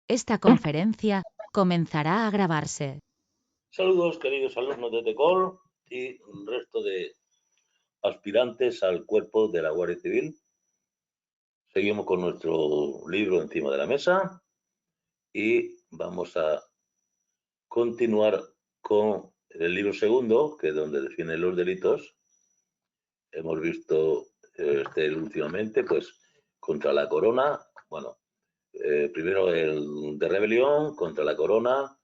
Esta conferencia comenzará a grabarse. Saludos, queridos alumnos de TECOL y el resto de aspirantes al cuerpo de la Guardia Civil. Seguimos con nuestro libro encima de la mesa y vamos a continuar con el libro segundo, que es donde define los delitos. Hemos visto últimamente, pues, contra la corona, bueno, primero el de rebelión, contra la corona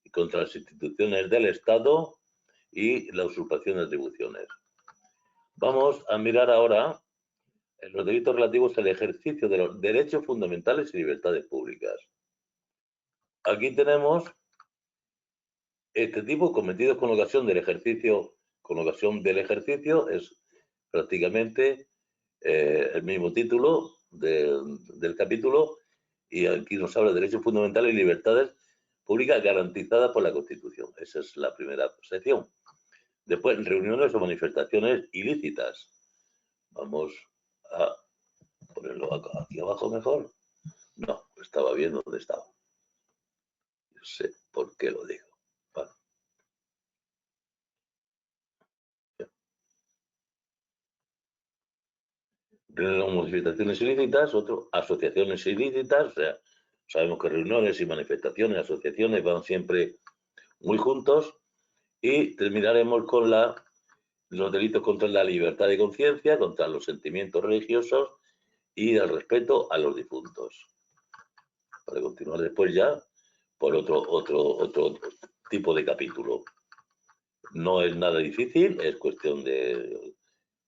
y contra las instituciones del Estado y la usurpación de atribuciones. Vamos a mirar ahora los delitos relativos al ejercicio de los derechos fundamentales y libertades públicas. Aquí tenemos este tipo cometidos con ocasión del ejercicio, es prácticamente el mismo título del capítulo, y aquí nos habla de derechos fundamentales y libertades públicas garantizadas por la Constitución. Esa es la primera sección. Después, reuniones o manifestaciones ilícitas. Vamos a ponerlo aquí abajo mejor. No, estaba bien donde estaba. No sé por qué lo digo. Vale. Manifestaciones ilícitas, otro, asociaciones ilícitas, o sea, sabemos que reuniones y manifestaciones, asociaciones van siempre muy juntos, y terminaremos con los delitos contra la libertad de conciencia, contra los sentimientos religiosos y el respeto a los difuntos. Para continuar después ya por otro tipo de capítulo. No es nada difícil, es cuestión de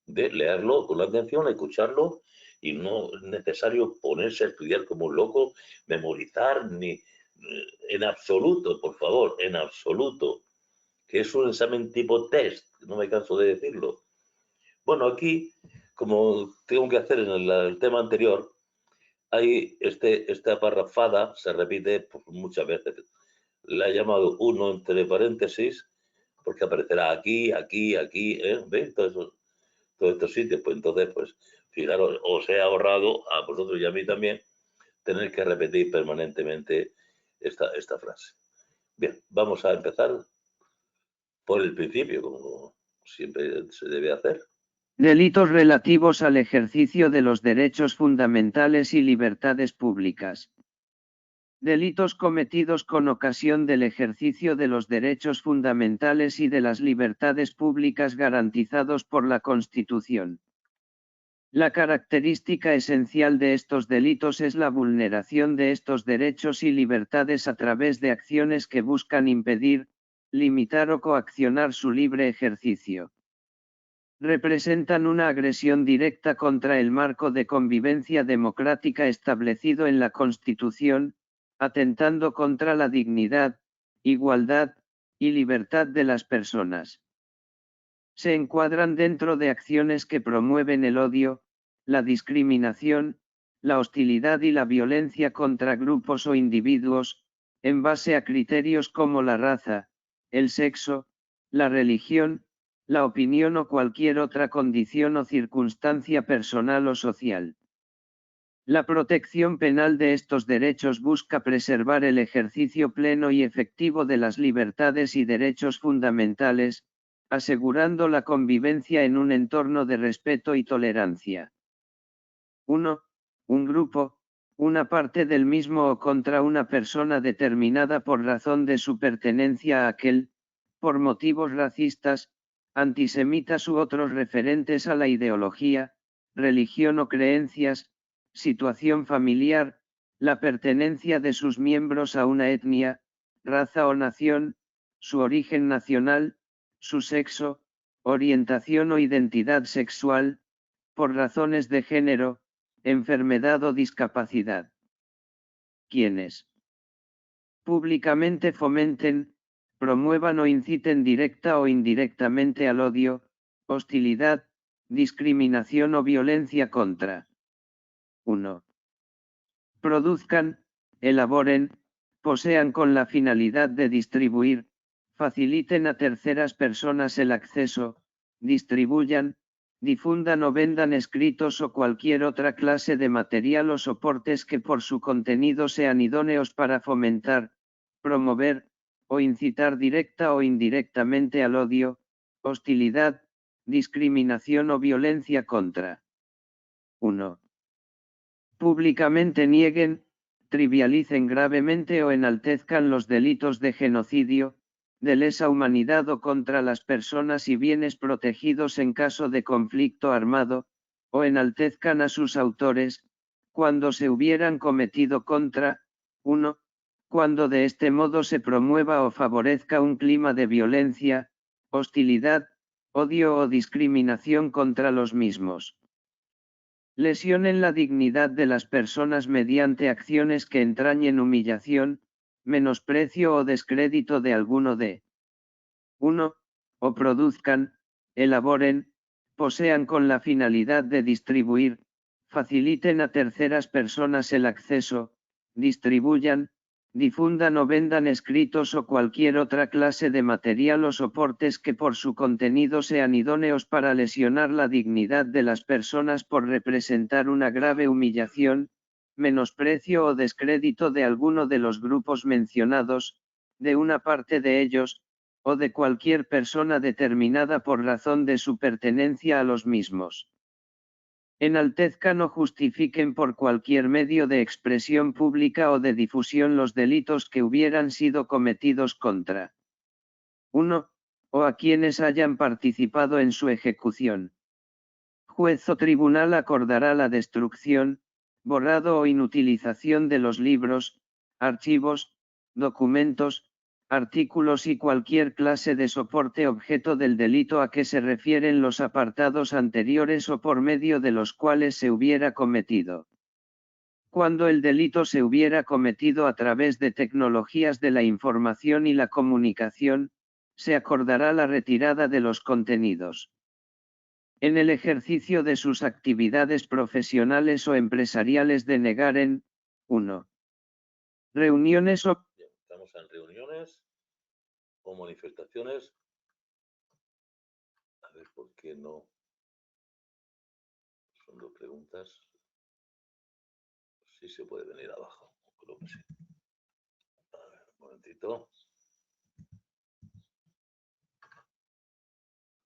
leerlo con atención, escucharlo, y no es necesario ponerse a estudiar como un loco, memorizar, ni en absoluto, por favor, en absoluto, que es un examen tipo test, no me canso de decirlo. Bueno, aquí, como tengo que hacer en el tema anterior, hay esta parrafada, se repite muchas veces. La he llamado 1 entre paréntesis, porque aparecerá aquí, ¿veis? Todos estos sitios. Pues entonces, pues, fijaros, os he ahorrado a vosotros y a mí también tener que repetir permanentemente esta frase. Bien, vamos a empezar por el principio, como siempre se debe hacer. Delitos relativos al ejercicio de los derechos fundamentales y libertades públicas. Delitos cometidos con ocasión del ejercicio de los derechos fundamentales y de las libertades públicas garantizados por la Constitución. La característica esencial de estos delitos es la vulneración de estos derechos y libertades a través de acciones que buscan impedir, limitar o coaccionar su libre ejercicio. Representan una agresión directa contra el marco de convivencia democrática establecido en la Constitución, atentando contra la dignidad, igualdad y libertad de las personas. Se encuadran dentro de acciones que promueven el odio, la discriminación, la hostilidad y la violencia contra grupos o individuos, en base a criterios como la raza, el sexo, la religión, la opinión o cualquier otra condición o circunstancia personal o social. La protección penal de estos derechos busca preservar el ejercicio pleno y efectivo de las libertades y derechos fundamentales, asegurando la convivencia en un entorno de respeto y tolerancia. 1. Un grupo, una parte del mismo o contra una persona determinada por razón de su pertenencia a aquel, por motivos racistas, antisemitas u otros referentes a la ideología, religión o creencias, situación familiar, la pertenencia de sus miembros a una etnia, raza o nación, su origen nacional, su sexo, orientación o identidad sexual, por razones de género, enfermedad o discapacidad. Quienes públicamente fomenten, promuevan o inciten directa o indirectamente al odio, hostilidad, discriminación o violencia contra 1. Produzcan, elaboren, posean con la finalidad de distribuir, faciliten a terceras personas el acceso, distribuyan, difundan o vendan escritos o cualquier otra clase de material o soportes que por su contenido sean idóneos para fomentar, promover, o incitar directa o indirectamente al odio, hostilidad, discriminación o violencia contra 1. Públicamente nieguen, trivialicen gravemente o enaltezcan los delitos de genocidio, de lesa humanidad o contra las personas y bienes protegidos en caso de conflicto armado, o enaltezcan a sus autores, cuando se hubieran cometido contra 1. Cuando de este modo se promueva o favorezca un clima de violencia, hostilidad, odio o discriminación contra los mismos. Lesionen la dignidad de las personas mediante acciones que entrañen humillación, menosprecio o descrédito de alguno de 1. O produzcan, elaboren, posean con la finalidad de distribuir, faciliten a terceras personas el acceso, distribuyan, difundan o vendan escritos o cualquier otra clase de material o soportes que por su contenido sean idóneos para lesionar la dignidad de las personas por representar una grave humillación, menosprecio o descrédito de alguno de los grupos mencionados, de una parte de ellos, o de cualquier persona determinada por razón de su pertenencia a los mismos. Enaltezcan o justifiquen por cualquier medio de expresión pública o de difusión los delitos que hubieran sido cometidos contra 1. O a quienes hayan participado en su ejecución. Juez o tribunal acordará la destrucción, borrado o inutilización de los libros, archivos, documentos, artículos y cualquier clase de soporte objeto del delito a que se refieren los apartados anteriores o por medio de los cuales se hubiera cometido. Cuando el delito se hubiera cometido a través de tecnologías de la información y la comunicación, se acordará la retirada de los contenidos. En el ejercicio de sus actividades profesionales o empresariales denegar en 1. Reuniones o... Estamos en reuniones o manifestaciones. A ver, ¿por qué no? Son dos preguntas. Sí se puede venir abajo. Creo que sí. A ver, un momentito.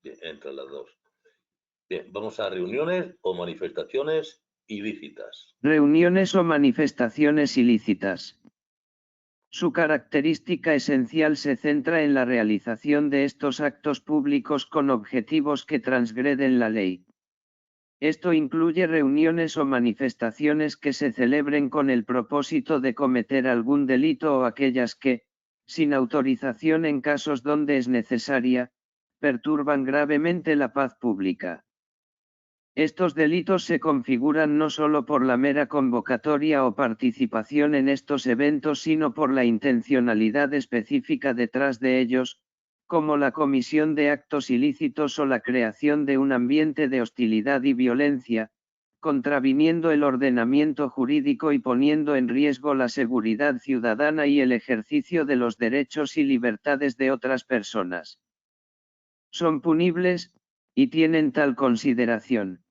Bien, entran las dos. Bien, vamos a reuniones o manifestaciones ilícitas. Reuniones o manifestaciones ilícitas. Su característica esencial se centra en la realización de estos actos públicos con objetivos que transgreden la ley. Esto incluye reuniones o manifestaciones que se celebren con el propósito de cometer algún delito o aquellas que, sin autorización en casos donde es necesaria, perturban gravemente la paz pública. Estos delitos se configuran no solo por la mera convocatoria o participación en estos eventos, sino por la intencionalidad específica detrás de ellos, como la comisión de actos ilícitos o la creación de un ambiente de hostilidad y violencia, contraviniendo el ordenamiento jurídico y poniendo en riesgo la seguridad ciudadana y el ejercicio de los derechos y libertades de otras personas. Son punibles, y tienen tal consideración.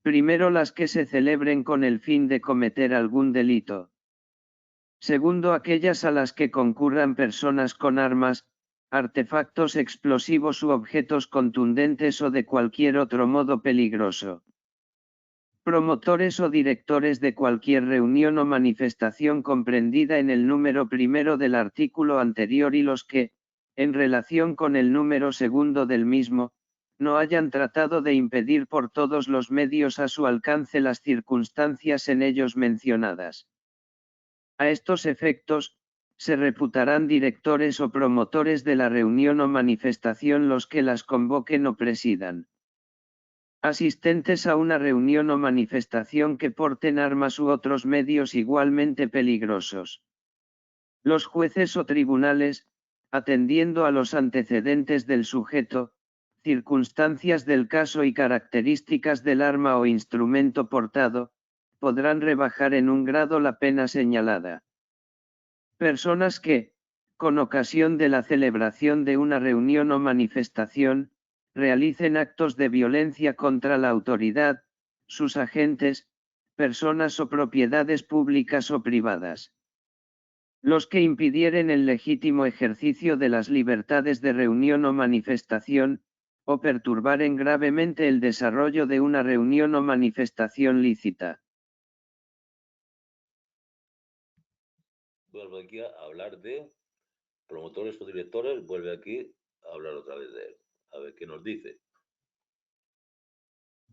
Primero, las que se celebren con el fin de cometer algún delito. Segundo, aquellas a las que concurran personas con armas, artefactos explosivos u objetos contundentes o de cualquier otro modo peligroso. Promotores o directores de cualquier reunión o manifestación comprendida en el número primero del artículo anterior y los que, en relación con el número segundo del mismo, no hayan tratado de impedir por todos los medios a su alcance las circunstancias en ellos mencionadas. A estos efectos, se reputarán directores o promotores de la reunión o manifestación los que las convoquen o presidan. Asistentes a una reunión o manifestación que porten armas u otros medios igualmente peligrosos. Los jueces o tribunales, atendiendo a los antecedentes del sujeto, circunstancias del caso y características del arma o instrumento portado, podrán rebajar en un grado la pena señalada. Personas que, con ocasión de la celebración de una reunión o manifestación, realicen actos de violencia contra la autoridad, sus agentes, personas o propiedades públicas o privadas. Los que impidieren el legítimo ejercicio de las libertades de reunión o manifestación, o perturbaren gravemente el desarrollo de una reunión o manifestación lícita. Vuelvo aquí a hablar de promotores o directores, vuelve aquí a hablar otra vez de él. A ver qué nos dice.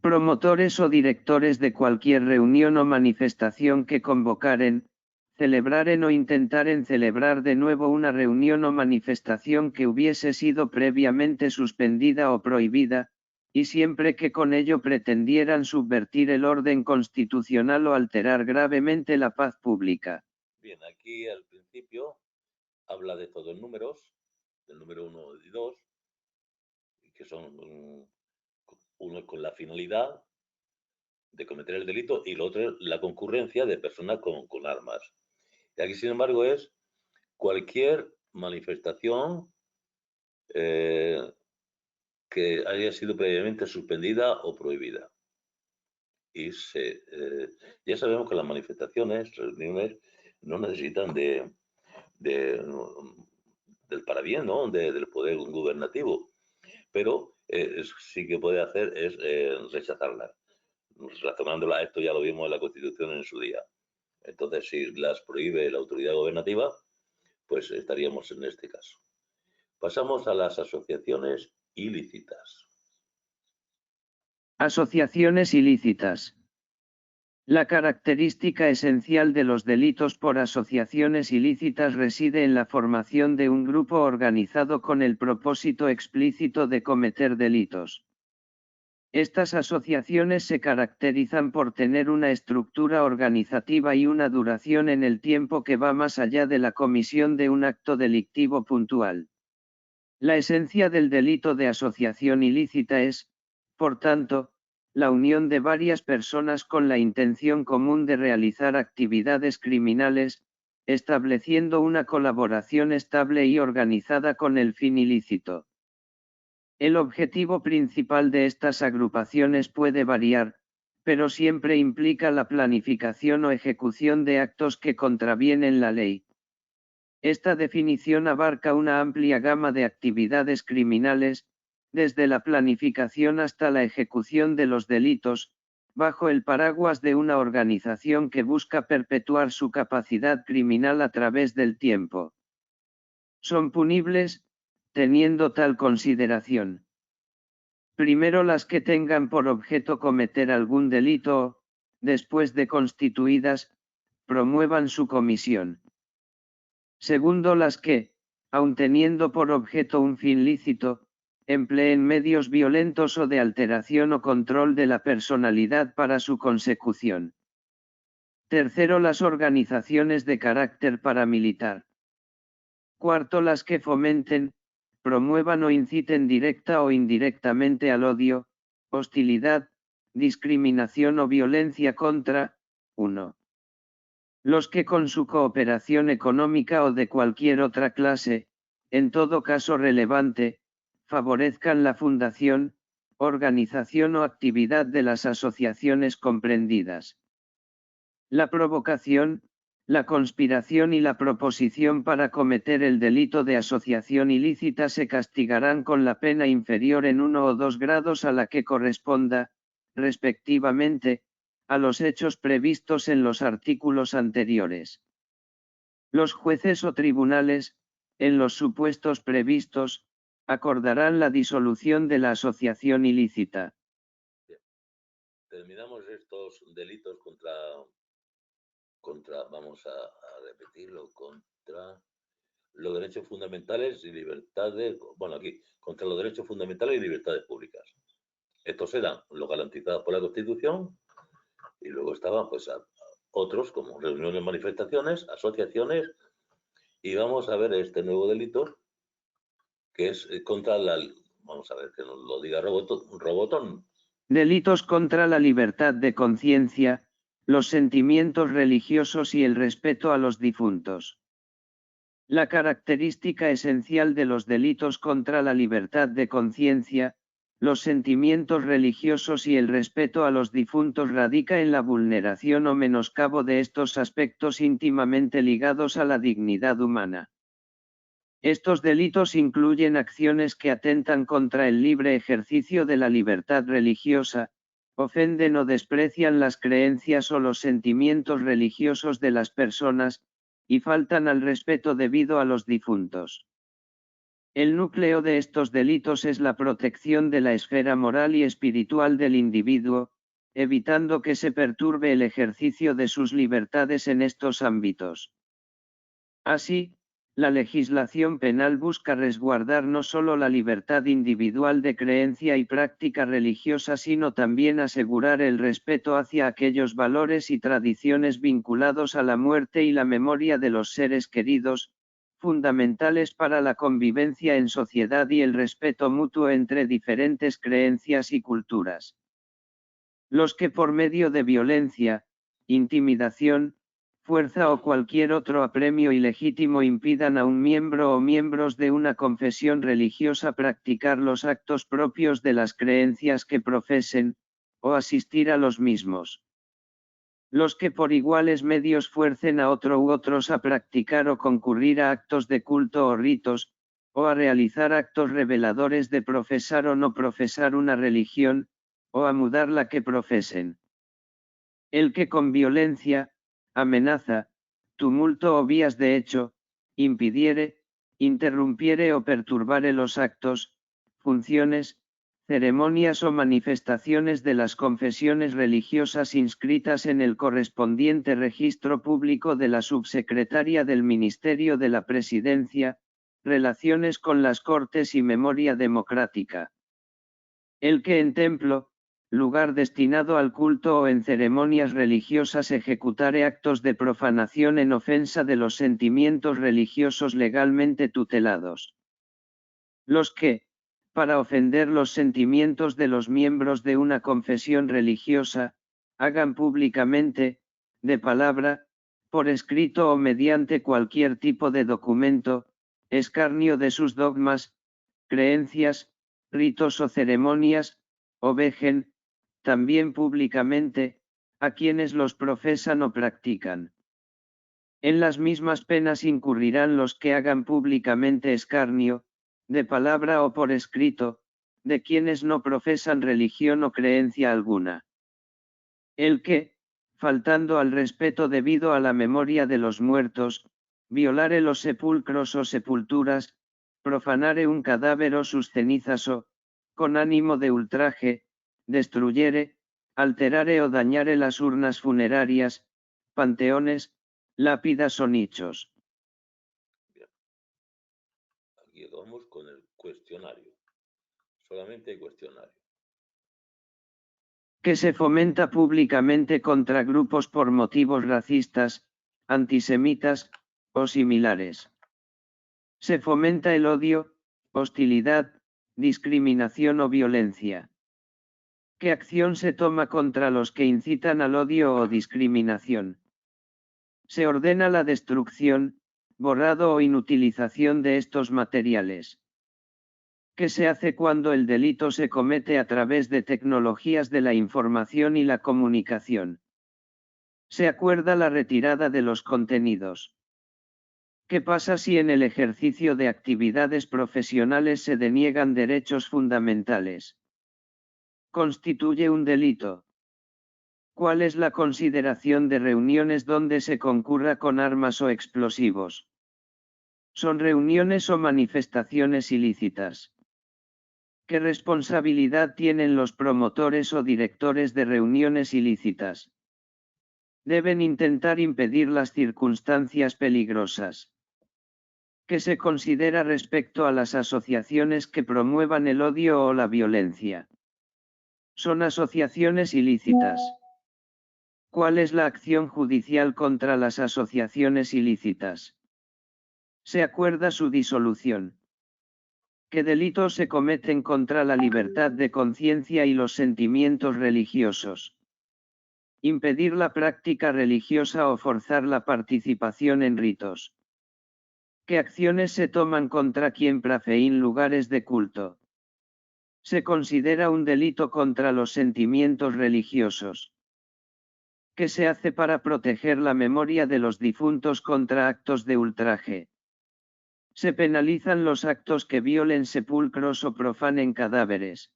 Promotores o directores de cualquier reunión o manifestación que convocaren, celebraren o intentaren celebrar de nuevo una reunión o manifestación que hubiese sido previamente suspendida o prohibida, y siempre que con ello pretendieran subvertir el orden constitucional o alterar gravemente la paz pública. Bien, aquí al principio habla de estos dos números, del número 1 y 2, que son uno con la finalidad de cometer el delito y el otro es la concurrencia de personas con armas. Y aquí, sin embargo, es cualquier manifestación que haya sido previamente suspendida o prohibida. Y ya sabemos que las manifestaciones, reuniones, no necesitan del parabién, ¿no? Del poder gubernativo, pero sí que puede hacer es rechazarlas. Razonándola, esto ya lo vimos en la Constitución en su día. Entonces, si las prohíbe la autoridad gobernativa, pues estaríamos en este caso. Pasamos a las asociaciones ilícitas. Asociaciones ilícitas. La característica esencial de los delitos por asociaciones ilícitas reside en la formación de un grupo organizado con el propósito explícito de cometer delitos. Estas asociaciones se caracterizan por tener una estructura organizativa y una duración en el tiempo que va más allá de la comisión de un acto delictivo puntual. La esencia del delito de asociación ilícita es, por tanto, la unión de varias personas con la intención común de realizar actividades criminales, estableciendo una colaboración estable y organizada con el fin ilícito. El objetivo principal de estas agrupaciones puede variar, pero siempre implica la planificación o ejecución de actos que contravienen la ley. Esta definición abarca una amplia gama de actividades criminales, desde la planificación hasta la ejecución de los delitos, bajo el paraguas de una organización que busca perpetuar su capacidad criminal a través del tiempo. Son punibles, teniendo tal consideración. Primero las que tengan por objeto cometer algún delito o, después de constituidas, promuevan su comisión. Segundo las que, aun teniendo por objeto un fin lícito, empleen medios violentos o de alteración o control de la personalidad para su consecución. Tercero las organizaciones de carácter paramilitar. Cuarto las que fomenten, promuevan o inciten directa o indirectamente al odio, hostilidad, discriminación o violencia contra, 1. Los que con su cooperación económica o de cualquier otra clase, en todo caso relevante, favorezcan la fundación, organización o actividad de las asociaciones comprendidas. La provocación, la conspiración y la proposición para cometer el delito de asociación ilícita se castigarán con la pena inferior en 1 o 2 grados a la que corresponda, respectivamente, a los hechos previstos en los artículos anteriores. Los jueces o tribunales, en los supuestos previstos, acordarán la disolución de la asociación ilícita. Terminamos estos delitos vamos a repetirlo, contra los derechos fundamentales y libertades, bueno, aquí, contra los derechos fundamentales y libertades públicas. Estos eran los garantizados por la Constitución y luego estaban pues otros como reuniones, manifestaciones, asociaciones y vamos a ver este nuevo delito que es contra la, vamos a ver que nos lo diga Robotón. Delitos contra la libertad de conciencia, los sentimientos religiosos y el respeto a los difuntos. La característica esencial de los delitos contra la libertad de conciencia, los sentimientos religiosos y el respeto a los difuntos radica en la vulneración o menoscabo de estos aspectos íntimamente ligados a la dignidad humana. Estos delitos incluyen acciones que atentan contra el libre ejercicio de la libertad religiosa, ofenden o desprecian las creencias o los sentimientos religiosos de las personas, y faltan al respeto debido a los difuntos. El núcleo de estos delitos es la protección de la esfera moral y espiritual del individuo, evitando que se perturbe el ejercicio de sus libertades en estos ámbitos. Así, la legislación penal busca resguardar no solo la libertad individual de creencia y práctica religiosa, sino también asegurar el respeto hacia aquellos valores y tradiciones vinculados a la muerte y la memoria de los seres queridos, fundamentales para la convivencia en sociedad y el respeto mutuo entre diferentes creencias y culturas. Los que por medio de violencia, intimidación, fuerza o cualquier otro apremio ilegítimo impidan a un miembro o miembros de una confesión religiosa practicar los actos propios de las creencias que profesen, o asistir a los mismos. Los que por iguales medios fuercen a otro u otros a practicar o concurrir a actos de culto o ritos, o a realizar actos reveladores de profesar o no profesar una religión, o a mudar la que profesen. El que con violencia, amenaza, tumulto o vías de hecho, impidiere, interrumpiere o perturbare los actos, funciones, ceremonias o manifestaciones de las confesiones religiosas inscritas en el correspondiente registro público de la subsecretaria del Ministerio de la Presidencia, relaciones con las Cortes y memoria democrática. El que en templo, lugar destinado al culto o en ceremonias religiosas ejecutare actos de profanación en ofensa de los sentimientos religiosos legalmente tutelados. Los que, para ofender los sentimientos de los miembros de una confesión religiosa, hagan públicamente, de palabra, por escrito o mediante cualquier tipo de documento, escarnio de sus dogmas, creencias, ritos o ceremonias, o vejen, también públicamente, a quienes los profesan o practican. En las mismas penas incurrirán los que hagan públicamente escarnio, de palabra o por escrito, de quienes no profesan religión o creencia alguna. El que, faltando al respeto debido a la memoria de los muertos, violare los sepulcros o sepulturas, profanare un cadáver o sus cenizas o, con ánimo de ultraje, destruyere, alterare o dañare las urnas funerarias, panteones, lápidas o nichos. Bien. Aquí vamos con el cuestionario. Solamente hay cuestionario. Que se fomenta públicamente contra grupos por motivos racistas, antisemitas, o similares. Se fomenta el odio, hostilidad, discriminación o violencia. ¿Qué acción se toma contra los que incitan al odio o discriminación? Se ordena la destrucción, borrado o inutilización de estos materiales. ¿Qué se hace cuando el delito se comete a través de tecnologías de la información y la comunicación? Se acuerda la retirada de los contenidos. ¿Qué pasa si en el ejercicio de actividades profesionales se deniegan derechos fundamentales? ¿Constituye un delito? ¿Cuál es la consideración de reuniones donde se concurra con armas o explosivos? ¿Son reuniones o manifestaciones ilícitas? ¿Qué responsabilidad tienen los promotores o directores de reuniones ilícitas? Deben intentar impedir las circunstancias peligrosas. ¿Qué se considera respecto a las asociaciones que promuevan el odio o la violencia? Son asociaciones ilícitas. ¿Cuál es la acción judicial contra las asociaciones ilícitas? Se acuerda su disolución. ¿Qué delitos se cometen contra la libertad de conciencia y los sentimientos religiosos? Impedir la práctica religiosa o forzar la participación en ritos. ¿Qué acciones se toman contra quien profane lugares de culto? Se considera un delito contra los sentimientos religiosos. ¿Qué se hace para proteger la memoria de los difuntos contra actos de ultraje? Se penalizan los actos que violen sepulcros o profanen cadáveres.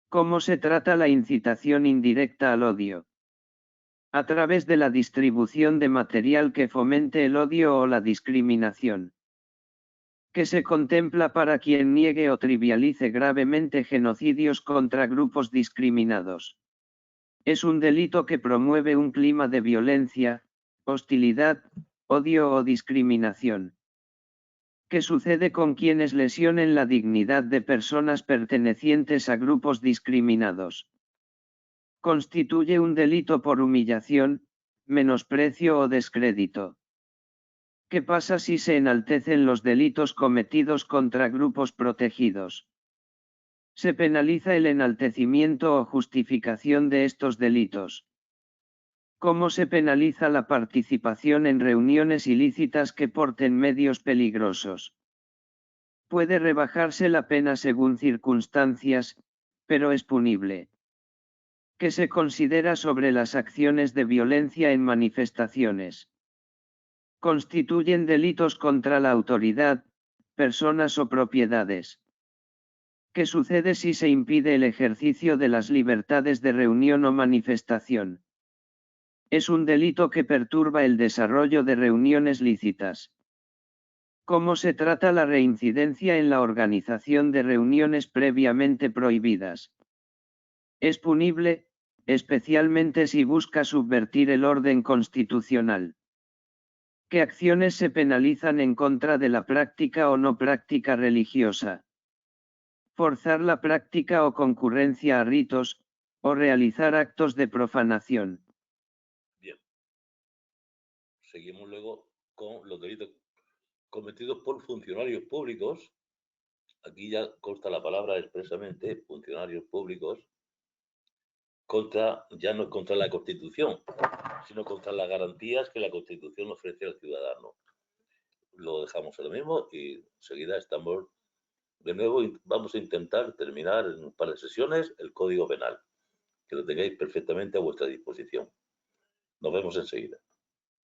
¿Cómo se trata la incitación indirecta al odio? A través de la distribución de material que fomente el odio o la discriminación. ¿Qué se contempla para quien niegue o trivialice gravemente genocidios contra grupos discriminados? Es un delito que promueve un clima de violencia, hostilidad, odio o discriminación. ¿Qué sucede con quienes lesionen la dignidad de personas pertenecientes a grupos discriminados? Constituye un delito por humillación, menosprecio o descrédito. ¿Qué pasa si se enaltecen los delitos cometidos contra grupos protegidos? Se penaliza el enaltecimiento o justificación de estos delitos. ¿Cómo se penaliza la participación en reuniones ilícitas que porten medios peligrosos? Puede rebajarse la pena según circunstancias, pero es punible. ¿Qué se considera sobre las acciones de violencia en manifestaciones? Constituyen delitos contra la autoridad, personas o propiedades. ¿Qué sucede si se impide el ejercicio de las libertades de reunión o manifestación? Es un delito que perturba el desarrollo de reuniones lícitas. ¿Cómo se trata la reincidencia en la organización de reuniones previamente prohibidas? Es punible, especialmente si busca subvertir el orden constitucional. ¿Qué acciones se penalizan en contra de la práctica o no práctica religiosa? Forzar la práctica o concurrencia a ritos, o realizar actos de profanación. Bien. Seguimos luego con los delitos cometidos por funcionarios públicos. Aquí ya consta la palabra expresamente, funcionarios públicos, ya no es contra la Constitución, sino contra las garantías que la Constitución ofrece al ciudadano. Lo dejamos ahora mismo y enseguida estamos de nuevo. Vamos a intentar terminar en un par de sesiones el Código Penal, que lo tengáis perfectamente a vuestra disposición. Nos vemos enseguida.